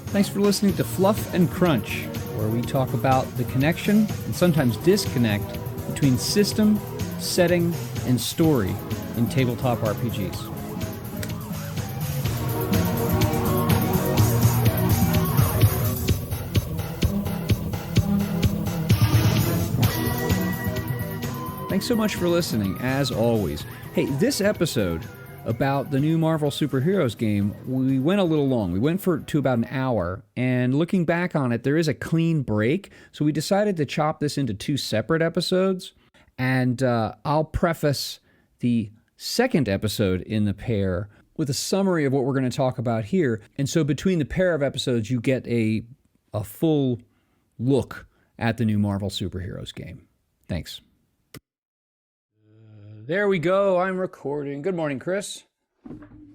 Thanks for listening to Fluff and Crunch, where we talk about the connection and sometimes disconnect between system, setting, and story in tabletop RPGs. Thanks so much for listening, as always. Hey, this episode about the new Marvel Superheroes game, we went a little long. We went to about an hour, and looking back on it, there is a clean break. So we decided to chop this into two separate episodes, and I'll preface the second episode in the pair with a summary of what we're going to talk about here. And so between the pair of episodes, you get a full look at the new Marvel Superheroes game. Thanks. There we go. I'm recording. Good morning, Chris.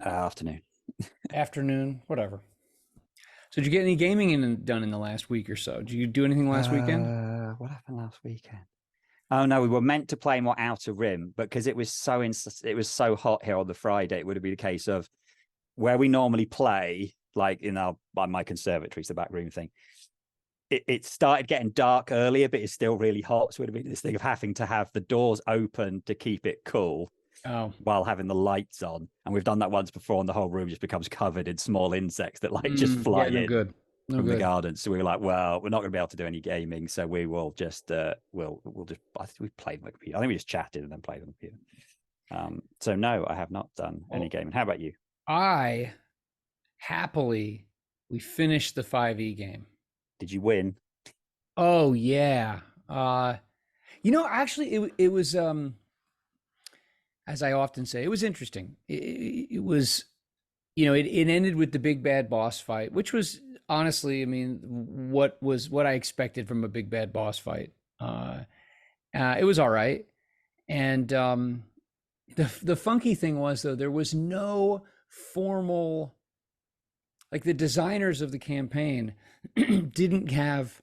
Afternoon. Afternoon, whatever. So did you get any gaming done in the last week or so? Did you do anything last weekend? What happened last weekend? Oh no, we were meant to play more Outer Rim, but because it was so hot here on the Friday, it would have been a case of where we normally play, like in my conservatory, it's the back room thing. It started getting dark earlier, but it's still really hot. So it would have been this thing of having to have the doors open to keep it cool while having the lights on. And we've done that once before, and the whole room just becomes covered in small insects that just fly in from the garden. So we were like, well, we're not going to be able to do any gaming, so we will just we'll just. I think we played on the computer. I think we just chatted and then played on the computer. So no, I have not done any gaming. How about you? We finished the 5e game. Did you win? Oh yeah. Actually it was as I often say, it was interesting. It was, it ended with the big bad boss fight, which was honestly, I mean, what I expected from a big bad boss fight. It was all right. And the funky thing was, though, there was no formal, like, the designers of the campaign didn't have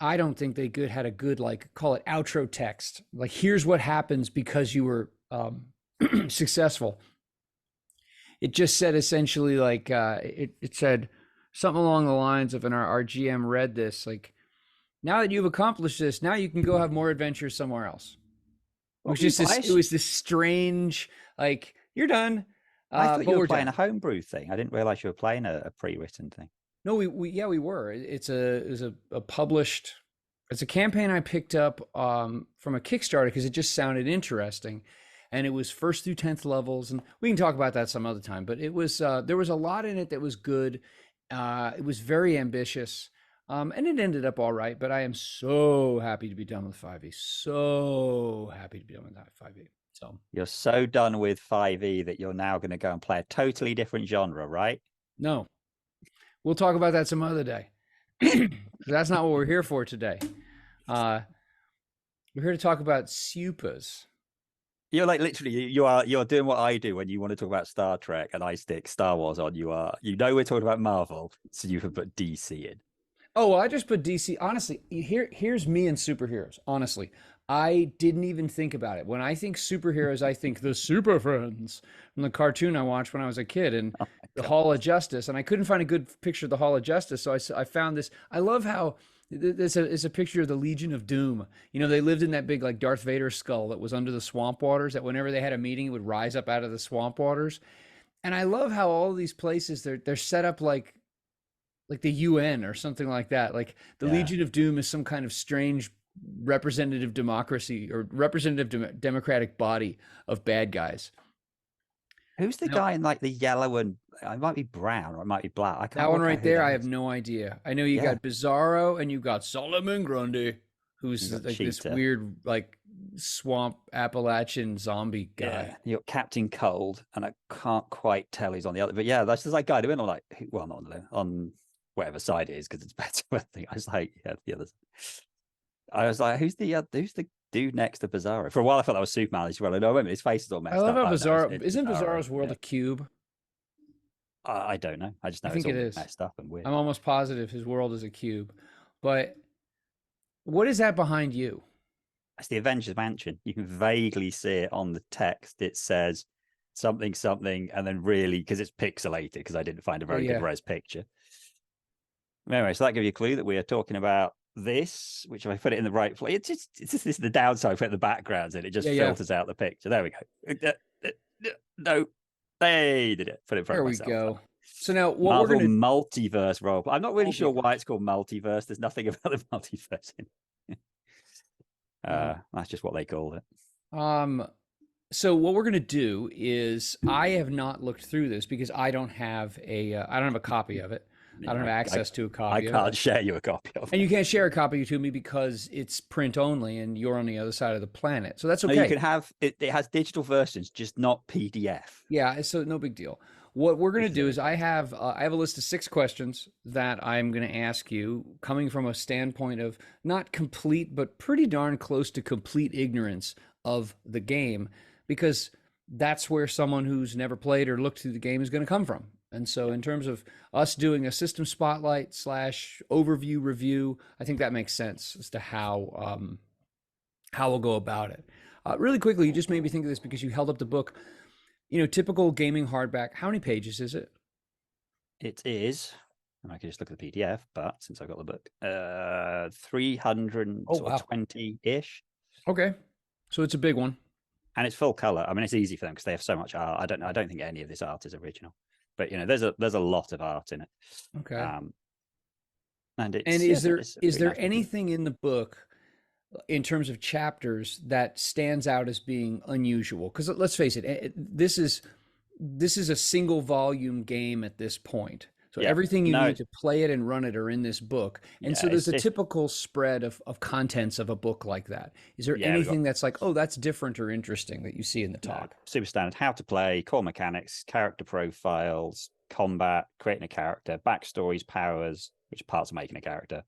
I don't think they had a good, like, call it outro text. Like, here's what happens because you were successful. It just said essentially, like, it said something along the lines of, and our GM read this, like, now that you've accomplished this, now you can go have more adventures somewhere else. It was this strange, like, you're done. I thought you were playing a homebrew thing. I didn't realize you were playing a pre-written thing. No, we were. It's a campaign I picked up from a Kickstarter because it just sounded interesting, and it was 1st through 10th levels, and we can talk about that some other time. But it was there was a lot in it that was good. It was very ambitious, and it ended up all right. But I am so happy to be done with 5e. So happy to be done with that 5e. So you're so done with 5e that you're now going to go and play a totally different genre, right? No. We'll talk about that some other day. That's not what we're here for today. We're here to talk about supers. You're like literally you're doing what I do when you want to talk about Star Trek and I stick Star Wars on. We're talking about Marvel, so you have put DC in. Oh, well, I just put DC. Honestly, here's me and superheroes. Honestly, I didn't even think about it. When I think superheroes, I think the Super Friends from the cartoon I watched when I was a kid, and the Hall of Justice. And I couldn't find a good picture of the Hall of Justice, so I found this. I love how it's a picture of the Legion of Doom. They lived in that big, like, Darth Vader skull that was under the swamp waters, that whenever they had a meeting, it would rise up out of the swamp waters. And I love how all these places, they're set up like the UN or something like that. Like the Legion of Doom is some kind of strange representative democracy or representative democratic body of bad guys. Who's the guy in, like, the yellow and it might be brown or it might be black? I can't. That one right there, I have no idea. I know you got Bizarro and you got Solomon Grundy, who's like Cheetah. This weird, like, swamp Appalachian zombie guy. Yeah, you got Captain Cold, and I can't quite tell who's on the other. But yeah, that's just like guy. They went on, like, well, not on whatever side it is, because it's better. I think I was like, the others. I was like, who's the dude next to Bizarro? For a while, I thought that was Superman as well. I know his face is all messed up. I love how Bizarro isn't Bizarro's world a cube? I don't know. I just know it's all messed up and weird. I'm almost positive his world is a cube. But what is that behind you? That's the Avengers Mansion. You can vaguely see it on the text. It says something something, and then really because it's pixelated because I didn't find a very good res picture. Anyway, so that gives you a clue that we are talking about this, which if I put it in the right place, it's just this is the downside. I put the backgrounds in, it just filters out the picture. There we go. No, they did it. Put it in front of myself. There we go. So now what Marvel we're gonna Multiverse Robe. I'm not really sure why it's called Multiverse. There's nothing about the multiverse in it. That's just what they called it. So what we're going to do is I have not looked through this because I don't have a copy of it. I don't have access to a copy. I can't share you a copy of it. And you can't share a copy to me because it's print only and you're on the other side of the planet. So that's okay. No, you can have it. It has digital versions, just not PDF. Yeah, so no big deal. What we're going to do is I have a list of 6 questions that I'm going to ask you, coming from a standpoint of not complete, but pretty darn close to complete ignorance of the game, because that's where someone who's never played or looked through the game is going to come from. And so in terms of us doing a system spotlight / overview review, I think that makes sense as to how we'll go about it. Really quickly, you just made me think of this because you held up the book. You know, typical gaming hardback. How many pages is it? It is, and I can just look at the PDF, but since I got the book, 320-ish. Okay, so it's a big one, and it's full color. I mean, it's easy for them because they have so much art. I don't think any of this art is original, but you know, there's a lot of art in it. Okay, and is there anything in the book in terms of chapters that stands out as being unusual? Because let's face it, this is a single volume game at this point. So everything you need to play it and run it are in this book. And so there's a typical spread of contents of a book like that. Is there anything that's like, oh, that's different or interesting that you see in the talk? Super standard, how to play, core mechanics, character profiles, combat, creating a character, backstories, powers, which parts of making a character.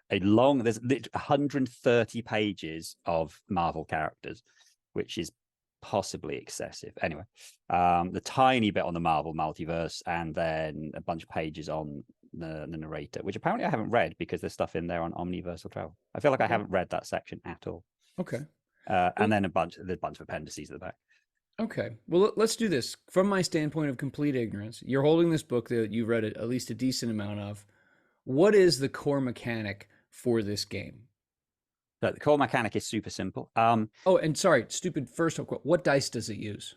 There's 130 pages of Marvel characters, which is possibly excessive. Anyway, the tiny bit on the Marvel multiverse, and then a bunch of pages on the narrator, which apparently I haven't read because there's stuff in there on omniversal travel. I feel like I haven't read that section at all. Okay. And then there's a bunch of appendices at the back. Okay. Well, let's do this. From my standpoint of complete ignorance, you're holding this book that you've read at least a decent amount of. What is the core mechanic for this game? So the core mechanic is super simple. Oh, and sorry, stupid first. What dice does it use?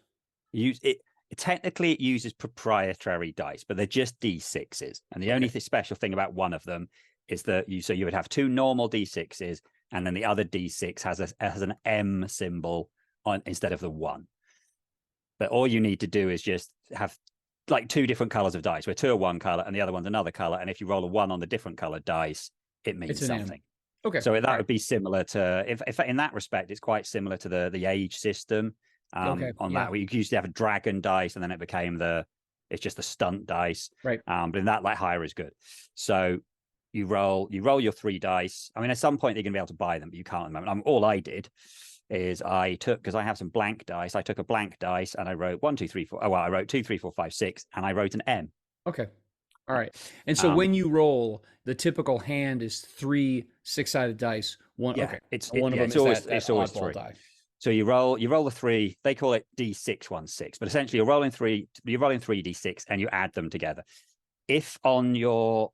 Technically, it uses proprietary dice, but they're just D6s. And the only special thing about one of them is that you would have 2 normal D6s, and then the other D6 has an M symbol on instead of the 1. But all you need to do is just have like 2 different colors of dice, where 2 are one color and the other one's another color. And if you roll a 1 on the different colored dice, it means something. M. Okay. So that would be similar to, if in that respect, it's quite similar to the age system. That we used to have a dragon dice, and then it became it's just the stunt dice. Right. But in that, like, higher is good. So you roll your 3 dice. I mean, at some point you're going to be able to buy them, but you can't at the moment. All I did is because I have some blank dice, I took a blank dice and I wrote 1, 2, 3, 4. Oh, well, I wrote 2, 3, 4, 5, 6, and I wrote an M. Okay. All right. And so when you roll, the typical hand is 3 6-sided dice. One. Okay. One of them is always 3. Die. So you roll the 3. They call it D616, but essentially you're rolling 3 D6 and you add them together. If your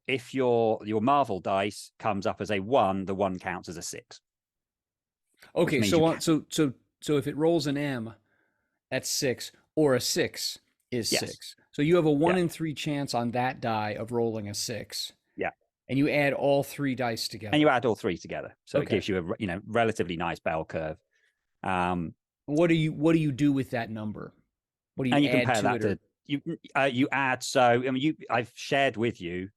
Marvel dice comes up as a 1, the 1 counts as a 6. Okay. So if it rolls an M, that's 6, or a 6 is 6. So you have a 1 in 3 chance on that die of rolling a 6. Yeah. And you add all 3 dice together. And you add all 3 together. So it gives you a relatively nice bell curve. What do you do with that number? What do you add compare to that it? You add, so I mean I've shared with you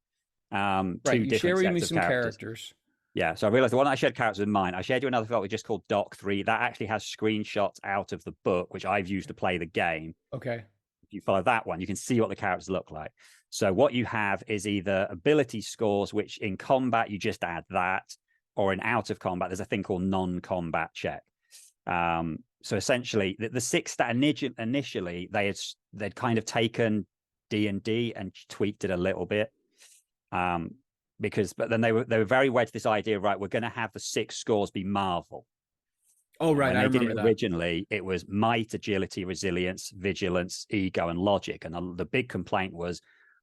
2 different sets of characters. Yeah, so I realized the one I shared characters with mine. I shared you another file we just called Doc 3. That actually has screenshots out of the book, which I've used to play the game. Okay. If you follow that one, you can see what the characters look like. So what you have is either ability scores, which in combat you just add that, or in out of combat there's a thing called non-combat check. So essentially, the 6 that initially they'd kind of taken D&D and tweaked it a little bit, but then they were very wed to this idea, right? We're going to have the 6 scores be Marvel. Oh, And right. when I they did remember it that. originally, it was might, agility, resilience, vigilance, ego, and logic. And the big complaint was,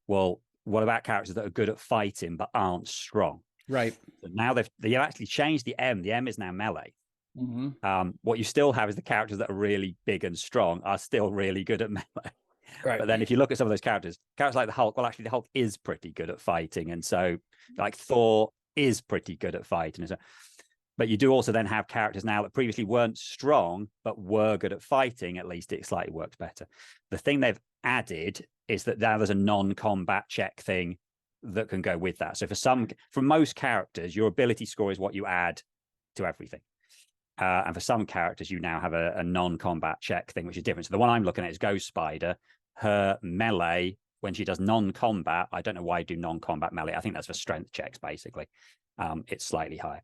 well, what about characters that are good at fighting but aren't strong? Right. So now they've actually changed the M. The M is now melee. Mm-hmm. What you still have is the characters that are really big and strong are still really good at melee. Right. But then if you look at some of those characters like the Hulk, well, actually the Hulk is pretty good at fighting. And so like Thor is pretty good at fighting. And so, but you do also then have characters now that previously weren't strong, but were good at fighting. At least it slightly works better. The thing they've added is that now there's a non-combat check thing that can go with that. So for most characters, your ability score is what you add to everything. And for some characters, you now have a non-combat check thing, which is different. So the one I'm looking at is Ghost Spider. Her melee, when she does non-combat, I don't know why I do non-combat melee. I think that's for strength checks, basically. It's slightly higher.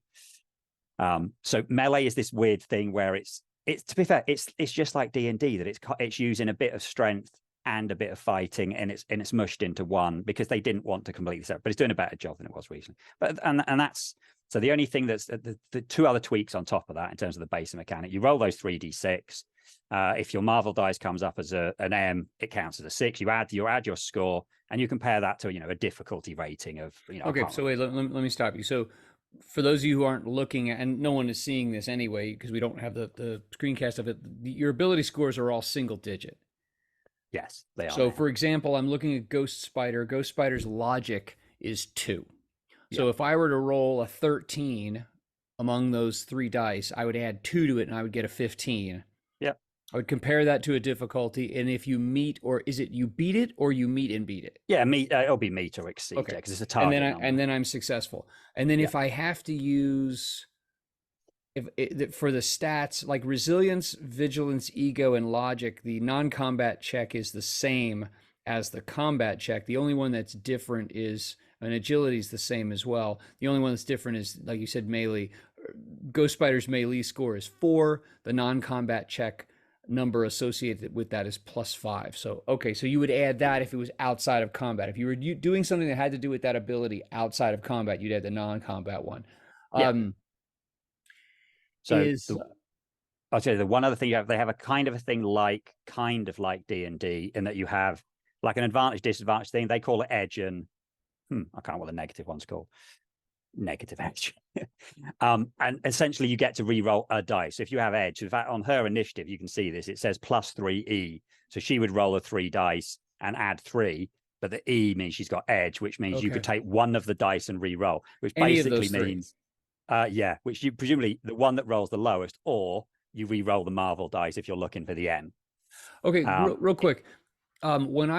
So melee is this weird thing where it's to be fair, it's just like D&D, that it's using a bit of strength and a bit of fighting, and it's mushed into one because they didn't want to completely separate. But it's doing a better job than it was recently. But and that's so the only thing that's the two other tweaks on top of that in terms of the basic mechanic. You roll those 3d6. If your Marvel dice comes up as an M, it counts as a 6. You add your score, and you compare that to a difficulty rating of Okay, so wait, let me stop you. So for those of you who aren't looking at, and no one is seeing this anyway because we don't have the screencast of it, your ability scores are all single digit. Yes, they are. So for example, I'm looking at Ghost Spider. Ghost Spider's logic is 2. So if I were to roll a 13 among those 3 dice, I would add 2 to it and I would get a 15. Yep. I would compare that to a difficulty, and if you meet, or is it you beat it or you meet and beat it? Yeah, it'll be meet or exceed, Okay, because it's a target. And then I'm successful. And then if I have to use, for the stats like resilience, vigilance, ego, and logic, the non-combat check is the same as the combat check. The only one that's different is, and agility is the same as well. The only one that's different is, like you said, melee. Ghost Spider's melee score is 4. The non-combat check number associated with that is +5. So, okay, so you would add that if it was outside of combat. If you were doing something that had to do with that ability outside of combat, you'd add the non-combat one. I'll tell you the one other thing you have. They have a kind of thing like D&D, in that you have like an advantage disadvantage thing. They call it edge, and I can't remember what the negative one's called. Negative edge. And essentially you get to re-roll a dice. If you have edge, in fact, on her initiative, you can see this, it says +3E. So she would roll a 3 dice and add 3, but the E means she's got edge, which means you could take one of the dice and re-roll, which basically means which you presumably the one that rolls the lowest, or you re-roll the Marvel dice if you're looking for the M. Okay, real quick. When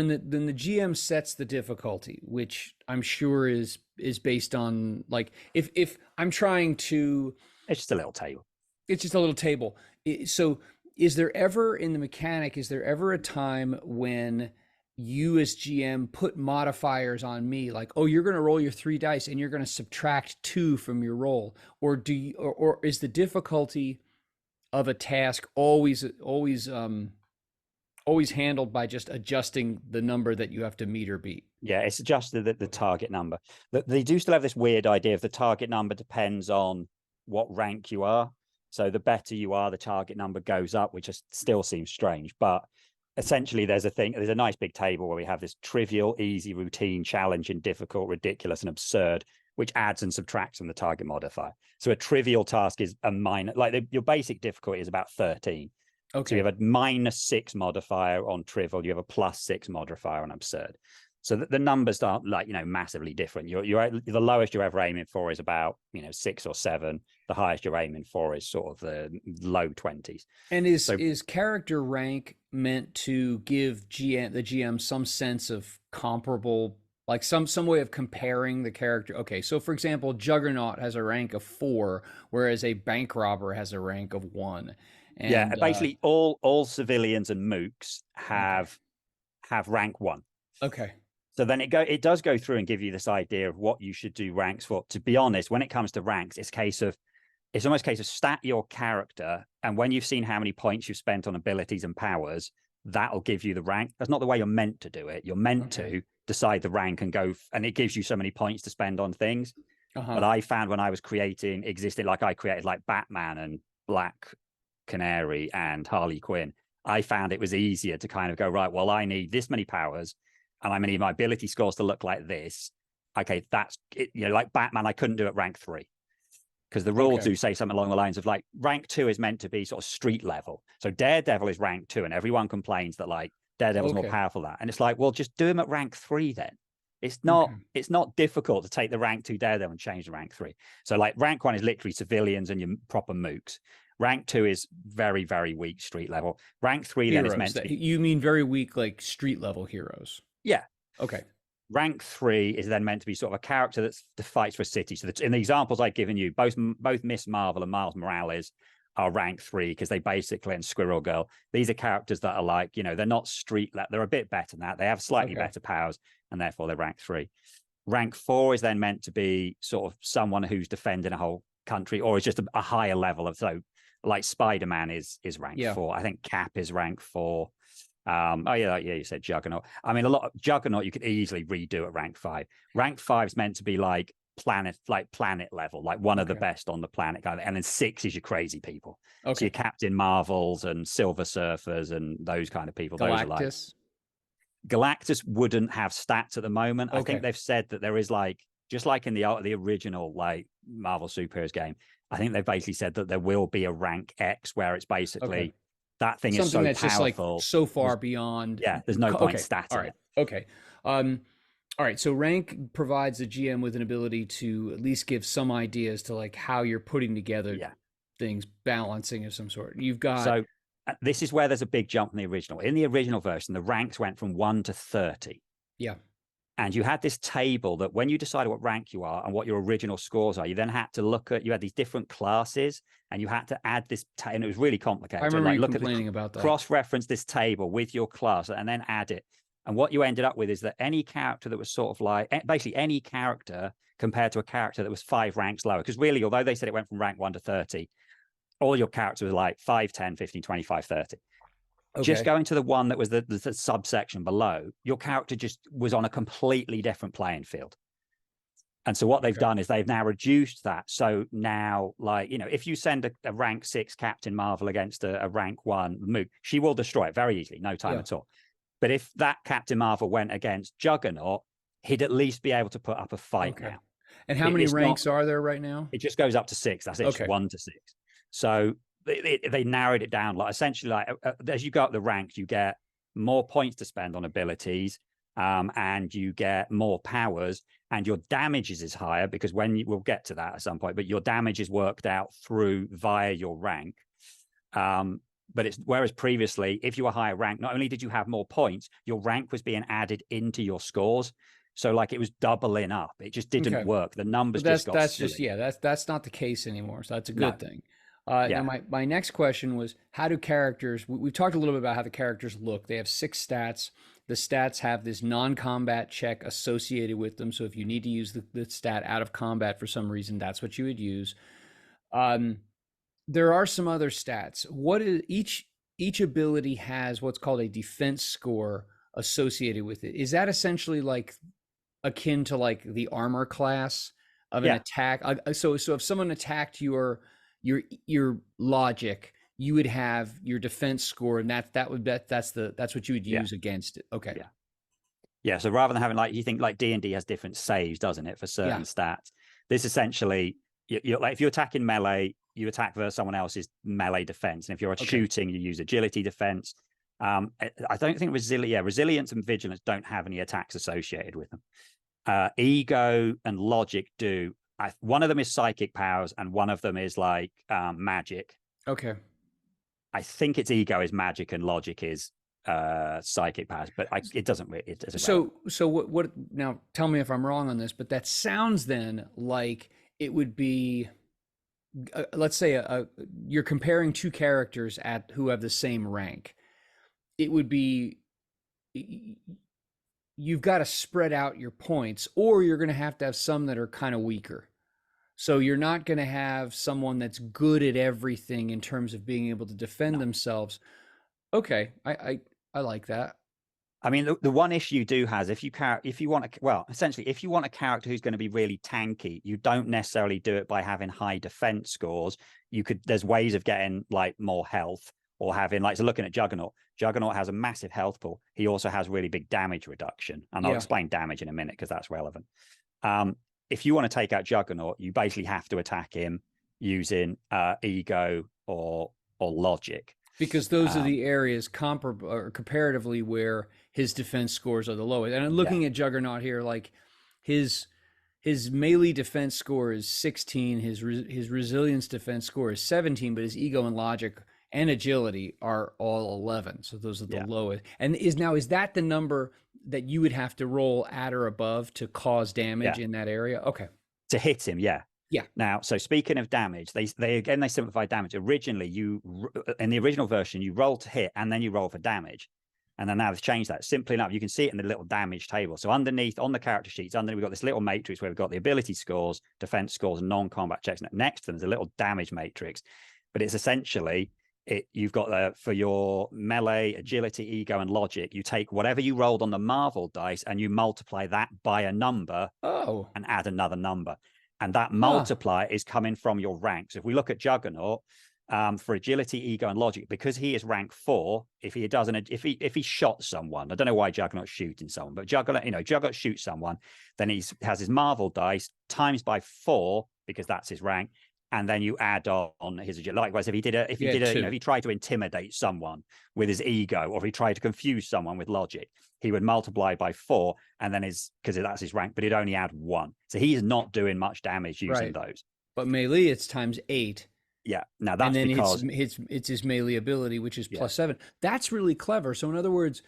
the GM sets the difficulty, which I'm sure is based on, like, if I'm trying to, it's just a little table. It's just a little table. So is there ever in the mechanic, is there ever a time when you as GM put modifiers on me, like, oh, you're going to roll your 3 dice and you're going to subtract 2 from your roll, or do you, or is the difficulty of a task always handled by just adjusting the number that you have to meet or beat? Yeah, it's adjusted the target number. They do still have this weird idea of the target number depends on what rank you are. So the better you are, the target number goes up, which still seems strange. But essentially, there's a nice big table where we have this trivial, easy, routine, challenging, difficult, ridiculous, and absurd, which adds and subtracts from the target modifier. So a trivial task is a minor, like your basic difficulty is about 13. Okay. So you have a -6 modifier on trivial, you have a +6 modifier on absurd. So the numbers aren't massively different. You're the lowest you're ever aiming for is about 6 or 7. The highest you're aiming for is sort of the low 20s. And is character rank meant to give the GM some sense of comparable, like some way of comparing the character? Okay, so for example, Juggernaut has a rank of 4, whereas a bank robber has a rank of 1. And, basically all civilians and mooks have rank 1. Okay. So then it does go through and give you this idea of what you should do ranks for. To be honest, when it comes to ranks, it's almost a case of stat your character, and when you've seen how many points you've spent on abilities and powers, that'll give you the rank. That's not the way you're meant to do it. You're meant to decide the rank and go, and it gives you so many points to spend on things. But I found when I was creating I created like Batman and Black Canary and Harley Quinn, I found it was easier to kind of go, right, well, I need this many powers and I need my ability scores to look like this. Okay, that's it. You know, like Batman, I couldn't do at rank 3 because the rules do say something along the lines of like rank 2 is meant to be sort of street level. So Daredevil is rank 2, and everyone complains that like Daredevil's more powerful than that. And it's like, well, just do him at rank 3 then. It's not difficult to take the rank 2 Daredevil and change the rank 3. So like rank 1 is literally civilians and your proper mooks. Rank 2 is very, very weak street level. Rank 3 heroes, then is meant to be... You mean very weak, like street level heroes? Yeah. Okay. Rank 3 is then meant to be sort of a character that fights for a city. So in the examples I've given you, both Miss Marvel and Miles Morales are rank 3 because they basically, and Squirrel Girl, these are characters that are like, you know, they're not street level. They're a bit better than that. They have slightly better powers, and therefore they're rank 3. Rank 4 is then meant to be sort of someone who's defending a whole country, or is just a higher level of, so like Spider-Man is rank 4. I think Cap is rank 4. You said Juggernaut. I mean, a lot of Juggernaut you could easily redo at rank 5. Rank 5 is meant to be like planet level, like one of the best on the planet kind of, and then 6 is your crazy people. So your Captain Marvels and Silver Surfers and those kind of people. Galactus. Those are like, Galactus wouldn't have stats at the moment. I think they've said that there is like, just like in the original like Marvel Superheroes game, I think they've basically said that there will be a rank X where it's basically that thing is so that's powerful, just like so far beyond. Yeah, there's no point statting it. Okay. All right. So rank provides the GM with an ability to at least give some ideas to like how you're putting together things, balancing of some sort. You've got. So this is where there's a big jump in the original. In the original version, the ranks went from 1 to 30. Yeah. And you had this table that when you decided what rank you are and what your original scores are, you then had to look at, you had these different classes and you had to add this, and it was really complicated. I remember like, you complaining about that. Cross-reference this table with your class and then add it. And what you ended up with is that any character that was sort of like, basically any character compared to a character that was 5 ranks lower, because really, although they said it went from rank 1 to 30, all your characters were like 5, 10, 15, 25, 30. Just going to the one that was the subsection below, your character just was on a completely different playing field. And so what they've done is they've now reduced that. So now, like, you know, if you send a rank 6 Captain Marvel against a rank 1 Mook, she will destroy it very easily, no time at all. But if that Captain Marvel went against Juggernaut, he'd at least be able to put up a fight now. And how many ranks are there right now? It just goes up to 6. That's it, 1 to 6. So they narrowed it down. Like essentially, like as you go up the ranks, you get more points to spend on abilities, and you get more powers, and your damage is higher because we'll get to that at some point. But your damage is worked out via your rank. But it's whereas previously, if you were higher rank, not only did you have more points, your rank was being added into your scores. So like it was doubling up. It just didn't work. The numbers just got silly. That's not the case anymore. So that's a good thing. Now my next question was, how do characters, we've talked a little bit about how the characters look. They have 6 stats. The stats have this non-combat check associated with them. So if you need to use the stat out of combat for some reason, that's what you would use. There are some other stats. What is each ability has what's called a defense score associated with it. Is that essentially like akin to like the armor class of an attack? So if someone attacked your logic, you would have your defense score, and that's what you would use against it. Okay. Yeah. So rather than having like, you think like D&D has different saves, doesn't it, for certain stats? This essentially, you're like if you're attacking melee, you attack versus someone else's melee defense, and if you're shooting, you use agility defense. I don't think resilience and vigilance don't have any attacks associated with them. Ego and logic do. One of them is psychic powers, and one of them is like magic. Okay. I think it's ego is magic and logic is psychic powers, but it doesn't. So what? Now, tell me if I'm wrong on this, but that sounds then like it would be. Let's say you're comparing 2 characters who have the same rank. It would be you've got to spread out your points, or you're going to have some that are kind of weaker. So you're not going to have someone that's good at everything in terms of being able to defend themselves. Okay, I like that. I mean, the one issue you do has if you want well, essentially, if you want a character who's going to be really tanky, you don't necessarily do it by having high defense scores. There's ways of getting like more health or having like, so looking at Juggernaut. Juggernaut has a massive health pool. He also has really big damage reduction, and I'll explain damage in a minute because that's relevant. If you want to take out Juggernaut, you basically have to attack him using ego or logic. Because those are the areas comparable or comparatively where his defense scores are the lowest. And I'm looking at Juggernaut here, like his melee defense score is 16, his resilience defense score is 17, but his ego and logic and agility are all 11. So those are the lowest. And is that the number that you would have to roll at or above to cause damage in that area? Okay. To hit him, yeah. Yeah. Now, so speaking of damage, they simplified damage. Originally, in the original version, you roll to hit and then you roll for damage. And then now they've changed that. Simply enough, you can see it in the little damage table. So underneath, on the character sheets, we've got this little matrix where we've got the ability scores, defense scores, and non-combat checks. Next to them is a little damage matrix. But it's essentially, you've got for your melee, agility, ego, and logic, you take whatever you rolled on the Marvel dice and you multiply that by a number and add another number. And that multiplier is coming from your ranks. If we look at Juggernaut, for agility, ego, and logic, because he is rank 4, if he shot someone, I don't know why Juggernaut's shooting someone, but Juggernaut shoots someone, then he has his Marvel dice times by 4 because that's his rank, and then you add on his agility. Likewise, if he tried to intimidate someone with his ego, or if he tried to confuse someone with logic, he would multiply by 4, and then because that's his rank, but he'd only add 1. So he's not doing much damage using those. But melee, it's times 8. Yeah. Now that's because it's his melee ability, which is plus 7. That's really clever. So in other words,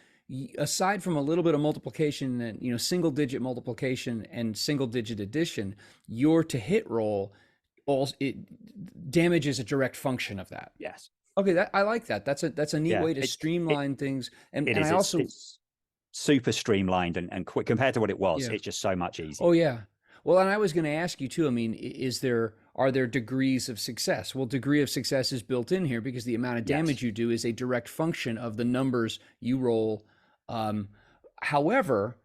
aside from a little bit of multiplication and single digit multiplication and single digit addition, your to hit roll damage is a direct function of that. Yes. Okay, I like that. That's a neat way to streamline things. And I also super streamlined and quick compared to what it was. It's just so much easier. Oh yeah. Well, and I was going to ask you too. I mean, are there degrees of success? Well, degree of success is built in here because the amount of damage you do is a direct function of the numbers you roll. However,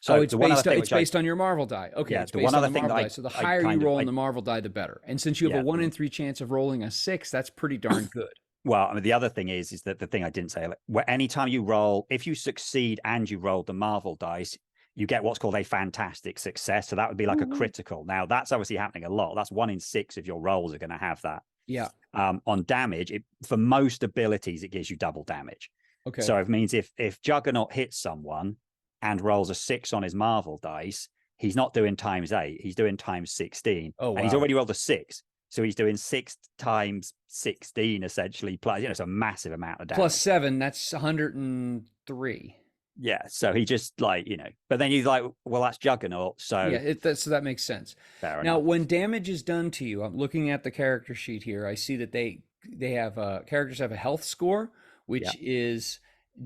it's based on your Marvel die. Okay, it's based on the Marvel die. So the higher you roll on the Marvel die, the better. And since you have a 1 in 3 chance of rolling a 6, that's pretty darn good. Well, I mean, the other thing is that the thing I didn't say, where anytime you roll, if you succeed and you roll the Marvel dice, you get what's called a fantastic success. So that would be like a critical. Now, that's obviously happening a lot. That's 1 in 6 of your rolls are going to have that. Yeah. On damage, for most abilities, it gives you double damage. Okay. So it means if Juggernaut hits someone and rolls a 6 on his Marvel dice, he's not doing times 8. He's doing times 16. Oh, wow. And he's already rolled a 6. So he's doing 6 times 16, essentially. Plus, it's a massive amount of damage. Plus 7, that's 103. Yeah, so he just but then he's like, well, that's Juggernaut. So so that makes sense. Fair now, enough. when damage is done to you, I'm looking at the character sheet here. I see that they have characters have a health score, which is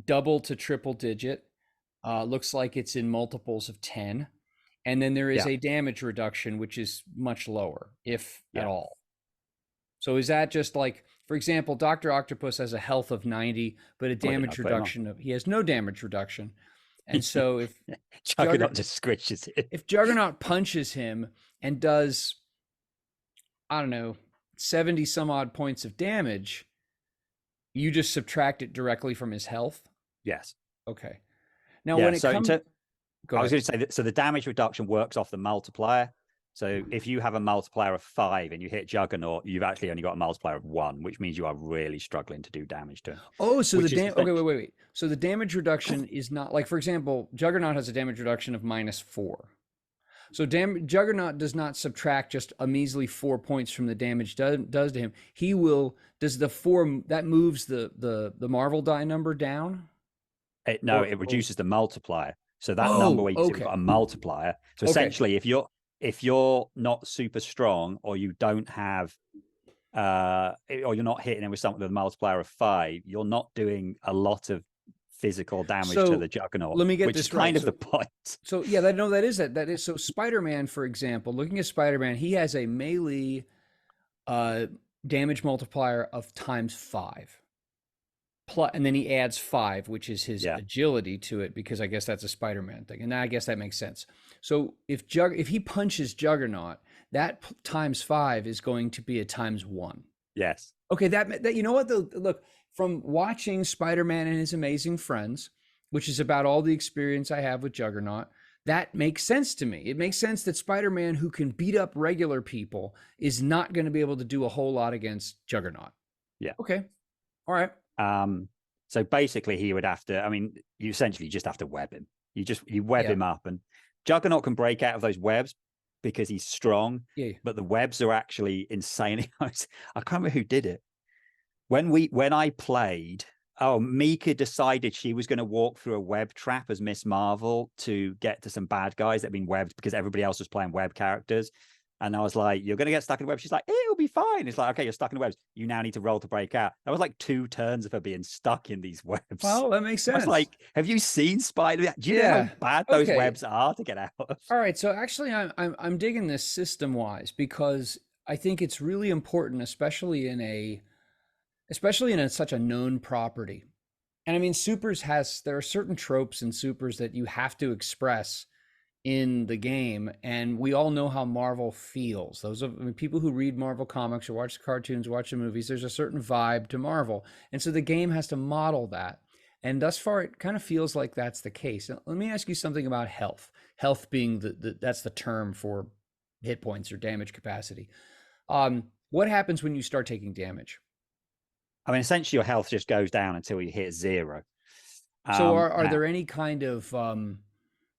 double to triple digit. Looks like it's in multiples of 10. And then there is a damage reduction, which is much lower, if at all. So is that just like, for example, Dr. Octopus has a health of 90, but a damage reduction he has no damage reduction. And so if Juggernaut just squishes it. If Juggernaut punches him and does, I don't know, 70 some odd points of damage, you just subtract it directly from his health? Yes. Okay. Now, when it comes... I was going to say that, so the damage reduction works off the multiplier. So if you have a multiplier of 5 and you hit Juggernaut, you've actually only got a multiplier of 1, which means you are really struggling to do damage to him. Oh, so wait. So the damage reduction is not like, for example, Juggernaut has a damage reduction of -4. So Juggernaut does not subtract just a measly 4 points from the damage does to him. He will the 4 that moves the Marvel die number down. It reduces the multiplier. So that number where you've got a multiplier. So essentially, if you're not super strong, or you don't have, or you're not hitting him with something with a multiplier of 5, you're not doing a lot of physical damage to the Juggernaut. Let me get which this is kind of the point. So that is so. Spider-Man, for example, looking at Spider-Man, he has a melee damage multiplier of ×5. and then he adds 5, which is his Yeah. agility to it, because I guess that's a Spider-Man thing, and I guess that makes sense. So if he punches Juggernaut, that times 5 is going to be a times 1. Yes. Okay, that you know what? Look, from watching Spider-Man and His Amazing Friends, which is about all the experience I have with Juggernaut, that makes sense to me. It makes sense that Spider-Man, who can beat up regular people, is not going to be able to do a whole lot against Juggernaut. Yeah. Okay. All right. So basically he would have to, I mean, you essentially just have to web him. You web him up, and Juggernaut can break out of those webs because he's strong. Yeah. But the webs are actually insane. I can't remember who did it. When I played, Mika decided she was going to walk through a web trap as Miss Marvel to get to some bad guys that had been webbed because everybody else was playing web characters. And I was like, you're going to get stuck in the web. She's like, it'll be fine. It's like, okay, you're stuck in the webs. You now need to roll to break out. That was like 2 turns of her being stuck in these webs. Well, that makes sense. I was like, have you seen Spider? Do you know how bad those webs are to get out of? All right. So actually, I'm digging this system-wise, because I think it's really important, especially in such a known property. And I mean, there are certain tropes in supers that you have to express in the game, and we all know how Marvel feels. People who read Marvel comics or watch the cartoons, watch the movies, there's a certain vibe to Marvel, and so the game has to model that. And thus far, it kind of feels like that's the case. Now, let me ask you something about health. Health being that's the term for hit points or damage capacity. What happens when you start taking damage? I mean, essentially, your health just goes down until you hit 0. So are there any kind of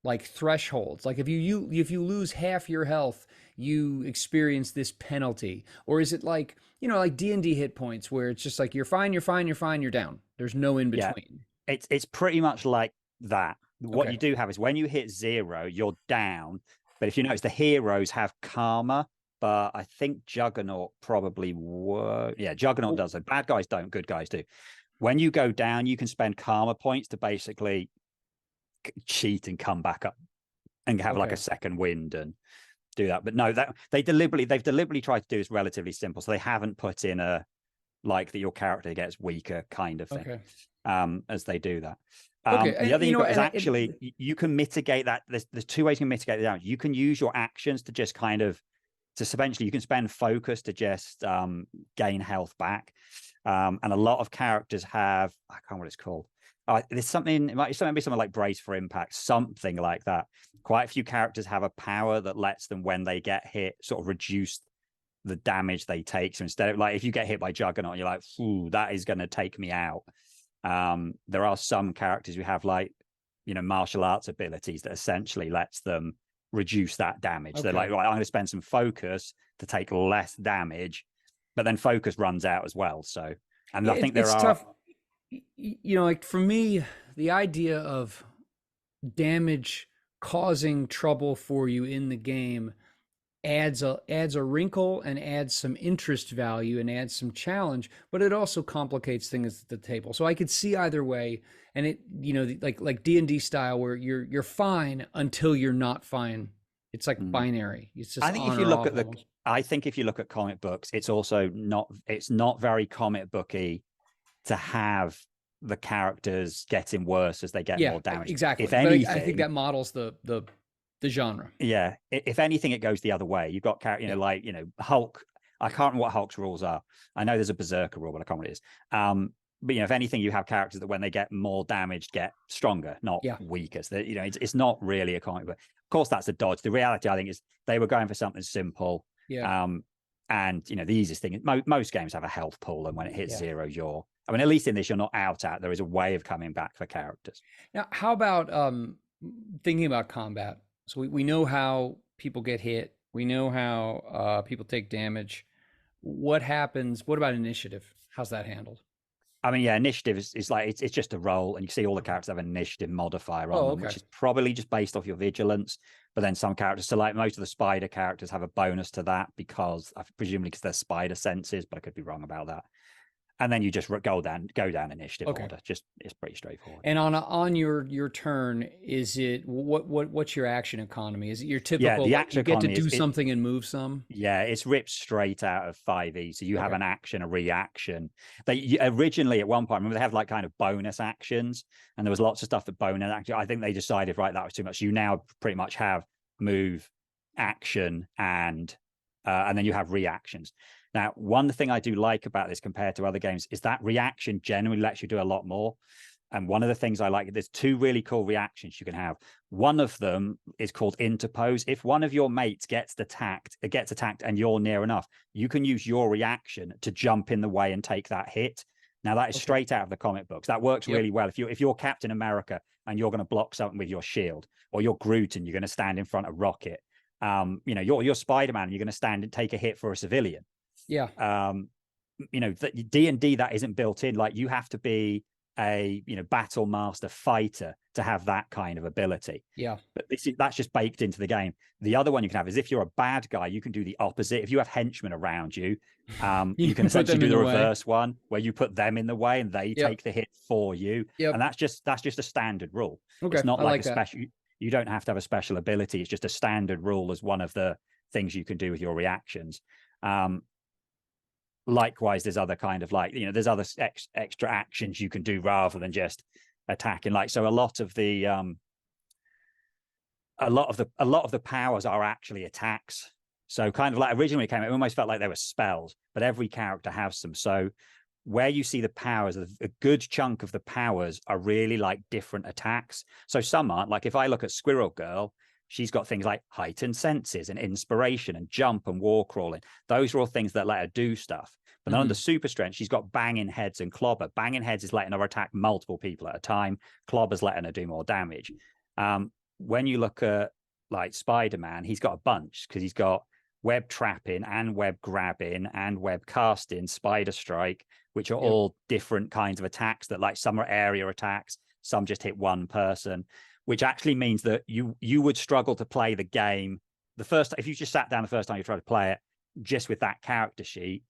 like thresholds? Like if you lose half your health, you experience this penalty? Or is it like, like D&D hit points, where it's just like you're fine, you're fine, you're fine, you're down. There's no in between. Yeah, it's pretty much like that. What you do have is when you hit 0, you're down. But if you notice, the heroes have karma, but I think Juggernaut probably were. Yeah, Juggernaut does it. Bad guys don't, good guys do. When you go down, you can spend karma points to basically cheat and come back up and have like a second wind and do that. But no, that they've deliberately tried to do is relatively simple. So they haven't put in a like that your character gets weaker kind of thing. As they do that. The other thing is actually you can mitigate that. There's 2 ways you can mitigate the damage. You can use your actions to just kind of eventually you can spend focus to just gain health back. And a lot of characters have, I can't remember what it's called. There's something, it might be something like Brace for Impact, something like that. Quite a few characters have a power that lets them, when they get hit, sort of reduce the damage they take. So instead of like, if you get hit by Juggernaut, you're like, ooh, that is going to take me out. There are some characters who have like, martial arts abilities that essentially lets them reduce that damage. They're like, right, I'm going to spend some focus to take less damage, but then focus runs out as well. So, and I think it's tough. Like for me, the idea of damage causing trouble for you in the game adds a wrinkle and adds some interest value and adds some challenge, but it also complicates things at the table. So I could see either way, and it like D&D style, where you're fine until you're not fine. It's like binary. It's just, I think if you look at I think if you look at comic books, it's also not very comic booky to have the characters getting worse as they get more damage. Exactly. If anything, I think that models the genre. Yeah. If anything, it goes the other way. You've got characters, like Hulk. I can't remember what Hulk's rules are. I know there's a Berserker rule, but I can't remember what it is. But if anything, you have characters that when they get more damaged, get stronger, not weaker. So it's not really a comic book. Of course, that's a dodge. The reality, I think, is they were going for something simple. Yeah. And the easiest thing, most games have a health pool, and when it hits 0, at least in this, you're not out. There is a way of coming back for characters. Now, how about thinking about combat? So we know how people get hit. We know how people take damage. What happens? What about initiative? How's that handled? I mean, initiative is like, it's just a roll, and you see all the characters have an initiative modifier on them, which is probably just based off your vigilance. But then some characters, so like most of the spider characters, have a bonus to that, because presumably because they're spider senses, but I could be wrong about that. and then you just go down initiative Okay. order. Just it's pretty straightforward. And on your turn, is it what's your action economy? Is it your Yeah, typical the like action you get to economy do is it. something and move some? Yeah, it's ripped straight out of 5e. So you have Okay. an action, a reaction. They originally at one point, remember they have like kind of bonus actions, and there was lots of stuff that bonus action. I think they decided right that was too much. You now pretty much have move, action, and then you have reactions. Now, one thing I do like about this compared to other games is that reaction generally lets you do a lot more. And one of the things I like, there's two really cool reactions you can have. One of them is called interpose. If one of your mates gets attacked and you're near enough, you can use your reaction to jump in the way and take that hit. Now that is Okay. straight out of the comic books. That works Yep. really well. If you're Captain America and you're going to block something with your shield, or you're Groot and you're going to stand in front of Rocket, you're Spider-Man and you're going to stand and take a hit for a civilian. Yeah. D&D that isn't built in. Like you have to be a battle master fighter to have that kind of ability. Yeah. But that's just baked into the game. The other one you can have is if you're a bad guy, you can do the opposite. If you have henchmen around you, you can essentially do the reverse one where you put them in the way and they take the hit for you. Yep. And that's just a standard rule. Okay. It's not I like like a special. You don't have to have a special ability. It's just a standard rule as one of the things you can do with your reactions. Likewise, there's other kind of there's other extra actions you can do rather than just attacking. So a lot of the powers are actually attacks. So kind of like originally it came, it almost felt like they were spells, but every character has them. So where you see the powers, a good chunk of the powers are really like different attacks. So some aren't. Like if I look at Squirrel Girl, she's got things like heightened senses and inspiration and jump and wall crawling. Those are all things that let her do stuff. But then under super strength, she's got banging heads and clobber. Banging heads is letting her attack multiple people at a time. Clobber's letting her do more damage. When you look at like Spider-Man, he's got a bunch because he's got web trapping and web grabbing and web casting, spider strike, which are all different kinds of attacks that like some are area attacks, some just hit one person, which actually means that you would struggle to play the game if you just sat down the first time you try to play it just with that character sheet.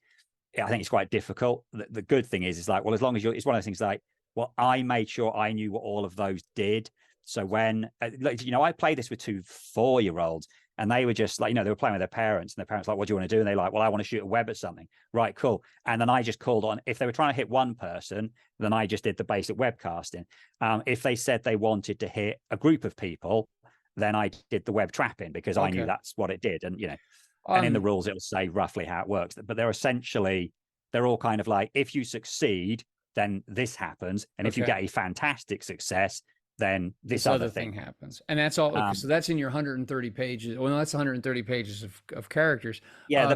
I think it's quite difficult. The good thing is like, well, as long as it's one of those things like, well, I made sure I knew what all of those did. So when, I played this with 2 4-year-olds and they were just like, they were playing with their parents and their parents like, what do you want to do? And they're like, well, I want to shoot a web at something. Right, cool. And then I just called on, if they were trying to hit one person, then I just did the basic web casting. If they said they wanted to hit a group of people, then I did the web trapping because I knew that's what it did. And, and in the rules, it'll say roughly how it works. But they're all kind of like, if you succeed, then this happens. And if you get a fantastic success, then this other thing happens. And that's all. So that's in your 130 pages. Well, no, that's 130 pages of characters. Yeah,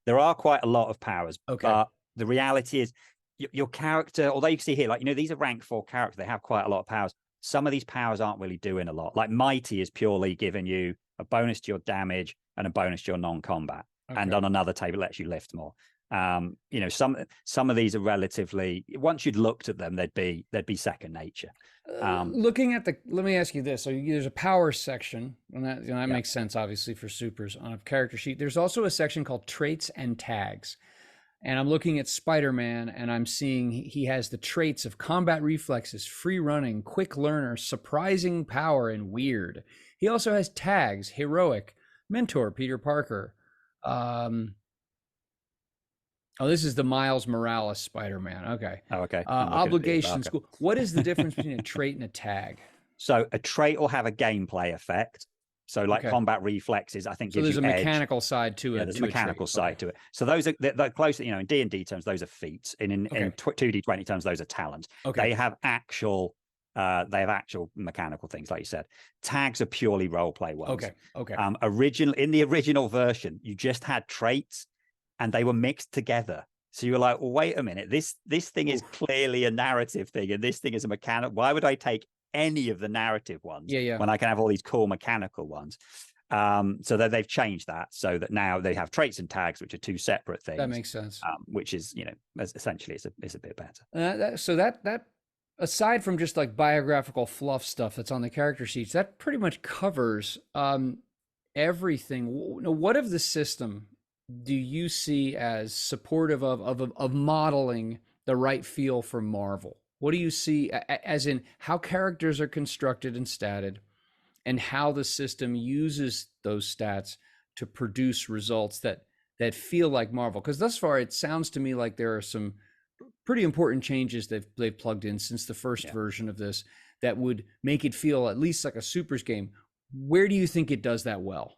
there are quite a lot of powers. Okay. But the reality is your character, although you can see here, these are rank 4 characters, they have quite a lot of powers. Some of these powers aren't really doing a lot. Like Mighty is purely giving you a bonus to your damage and a bonus to your non-combat. Okay. And on another table, it lets you lift more. Some of these are relatively, once you'd looked at them, they'd be second nature. Looking at let me ask you this. So there's a power section, and that makes sense, obviously, for supers on a character sheet. There's also a section called traits and tags. And I'm looking at Spider-Man and I'm seeing he has the traits of combat reflexes, free running, quick learner, surprising power, and weird. He also has tags, heroic, mentor, Peter Parker. This is the Miles Morales Spider-Man. Okay. Oh, okay. Obligation school. What is the difference between a trait and a tag? So a trait will have a gameplay effect. So like combat reflexes, I think gives there's you a edge. Mechanical side to it. Yeah, there's a mechanical side to it. So those are they're close, in D&D terms, those are feats. In 2D20 terms, those are talents. Okay. They have actual mechanical things, like you said. Tags are purely role play ones. Okay. In the original version, you just had traits and they were mixed together. So you were like, well, wait a minute, this thing is clearly a narrative thing, and this thing is a mechanical. Why would I take any of the narrative ones when I can have all these cool mechanical ones? So that they've changed that so that now they have traits and tags, which are 2 separate things. That makes sense. Which is, essentially it's a bit better. That aside from just like biographical fluff stuff that's on the character sheets, that pretty much covers everything. What of the system do you see as supportive of modeling the right feel for Marvel? What do you see, as in how characters are constructed and statted, and how the system uses those stats to produce results that feel like Marvel? Because thus far, it sounds to me like there are some pretty important changes they've plugged in since the first version of this that would make it feel at least like a Supers game. Where do you think it does that well?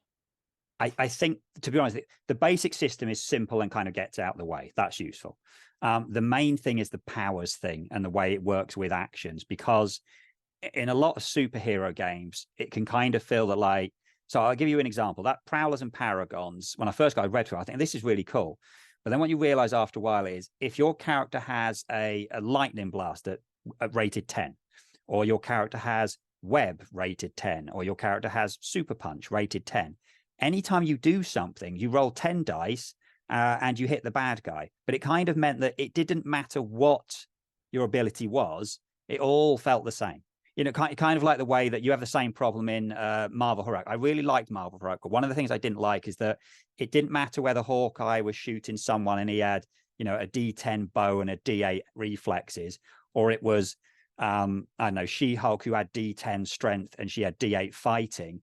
I think, to be honest, the basic system is simple and kind of gets out of the way. That's useful. The main thing is the powers thing and the way it works with actions, because in a lot of superhero games, it can kind of feel that like, so I'll give you an example. That Prowlers and Paragons, when I first got read through, I think this is really cool. But then what you realize after a while is if your character has a lightning blast at rated 10, or your character has web rated 10, or your character has super punch rated 10, anytime you do something, you roll 10 dice and you hit the bad guy. But it kind of meant that it didn't matter what your ability was, it all felt the same. You know, kind of like the way that you have the same problem in Marvel Heroic. I really liked Marvel Heroic, but one of the things I didn't like is that it didn't matter whether Hawkeye was shooting someone and he had, you know, a D10 bow and a D8 reflexes, or it was, I don't know, She-Hulk who had D10 strength and she had D8 fighting.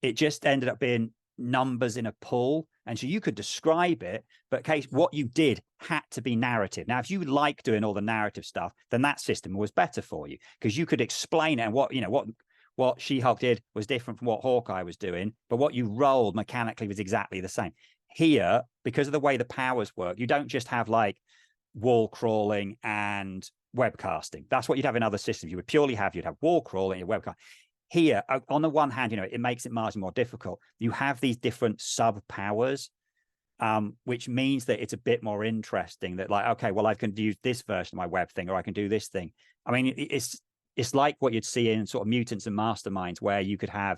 It just ended up being numbers in a pool, and so you could describe it, but case what you did had to be narrative. Now if you like doing all the narrative stuff, then that system was better for you, because you could explain it, and what, you know, what She-Hulk did was different from what Hawkeye was doing, but what you rolled mechanically was exactly the same. Here, because of the way the powers work, you don't just have like wall crawling and webcasting. That's what you'd have in other systems. You would purely have, you'd have wall crawling and webcast. Here, on the one hand, you know, it makes it marginally more difficult. You have these different sub powers, which means that it's a bit more interesting. That like, okay, well, I can use this version of my web thing, or I can do this thing. I mean, it's like what you'd see in sort of Mutants and Masterminds, where you'd have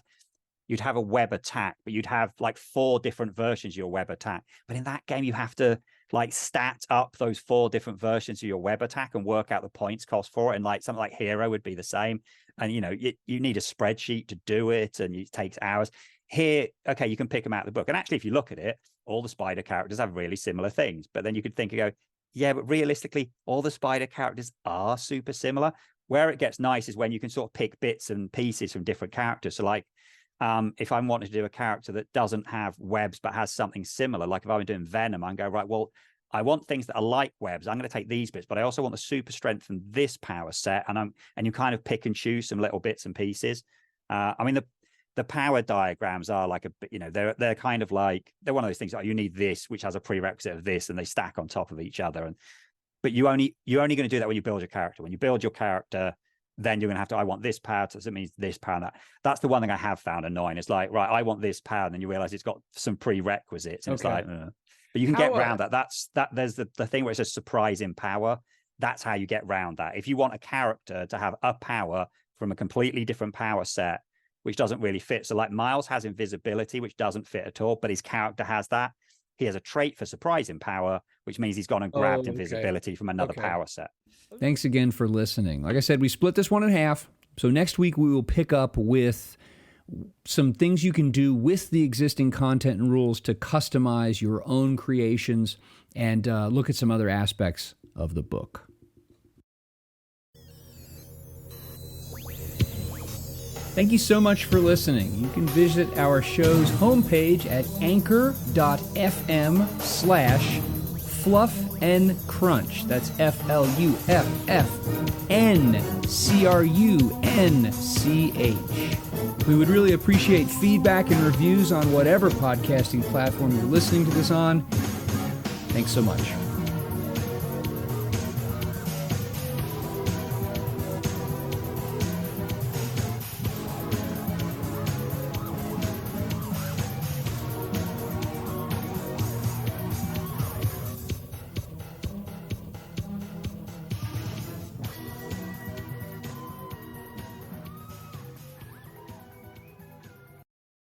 a web attack, but you'd have like 4 different versions of your web attack. But in that game, you have to like stat up those 4 different versions of your web attack and work out the points cost for it. And like something like Hero would be the same. And, you know, you need a spreadsheet to do it, and it takes hours. Here, okay, you can pick them out of the book. And actually, if you look at it, all the spider characters have really similar things. But then you could think and go, yeah, but realistically, all the spider characters are super similar. Where it gets nice is when you can sort of pick bits and pieces from different characters. So like, if I wanted to do a character that doesn't have webs but has something similar, like if I were doing Venom, I can go, right, well, I want things that are like webs. I'm going to take these bits, but I also want the super strength from this power set. And you kind of pick and choose some little bits and pieces. I mean, the power diagrams are like they're kind of like, they're one of those things like you need this, which has a prerequisite of this, and they stack on top of each other. But you're only going to do that when you build your character. When you build your character, then you're going to have to, I want this power, so it means this power and that. That's the one thing I have found annoying. It's like, right, I want this power, and then you realize it's got some prerequisites, and it's like, but you can get around that. There's the thing where it says surprise in power. That's how you get around that. If you want a character to have a power from a completely different power set, which doesn't really fit. So like Miles has invisibility, which doesn't fit at all, but his character has that. He has a trait for surprise in power, which means he's gone and grabbed invisibility from another power set. Thanks again for listening. Like I said, we split this one in half. So next week we will pick up with some things you can do with the existing content and rules to customize your own creations, and look at some other aspects of the book. Thank you so much for listening. You can visit our show's homepage at anchor.fm/fluffncrunch. That's FLUFFNCRUNCH. We would really appreciate feedback and reviews on whatever podcasting platform you're listening to this on. Thanks so much.